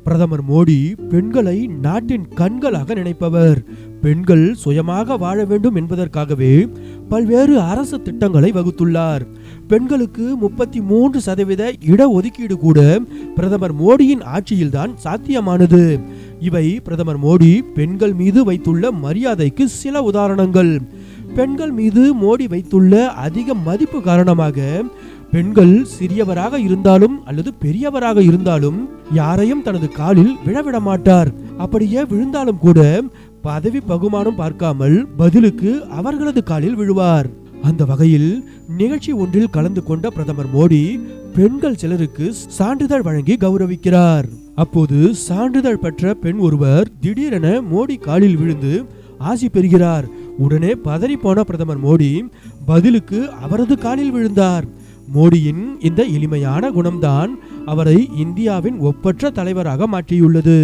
பிரதமர் மோடி பெண்களை நாட்டின் கண்களாக நினைப்பவர். பெண்கள் சுயமாக வாழ வேண்டும் என்பதற்காகவே பல்வேறு அரசு திட்டங்களை வகுத்துள்ளார். பெண்களுக்கு 33% இடஒதுக்கீடு கூட பிரதமர் மோடியின் ஆட்சியில்தான் சாத்தியமானது. இவை பிரதமர் மோடி பெண்கள் மீது வைத்துள்ள மரியாதைக்கு சில உதாரணங்கள். பெண்கள் மீது மோடி வைத்துள்ள அதிக மதிப்பு காரணமாக பெண்கள் சிறியவராக இருந்தாலும் அல்லது பெரியவராக இருந்தாலும் யாரையும் தனது காலில் விழவிட மாட்டார். அப்படியே விழுந்தாலும் கூட பதவி பகுமானம் பார்க்காமல் பதிலுக்கு அவர்களது காலில் விழுவார். அந்த வகையில் நிகழ்ச்சி ஒன்றில் கலந்து கொண்ட பிரதமர் மோடி பெண்கள் சிலருக்கு சான்றிதழ் வழங்கி கௌரவிக்கிறார். அப்போது சான்றிதழ் பெற்ற பெண் ஒருவர் திடீரென மோடி காலில் விழுந்து ஆசி பெறுகிறார். உடனே பதறி போன பிரதமர் மோடி பதிலுக்கு அவரது காலில் விழுந்தார். மோடியின் இந்த எளிமையான குணம்தான் அவரை இந்தியாவின் ஒப்பற்ற தலைவராக மாற்றியுள்ளது.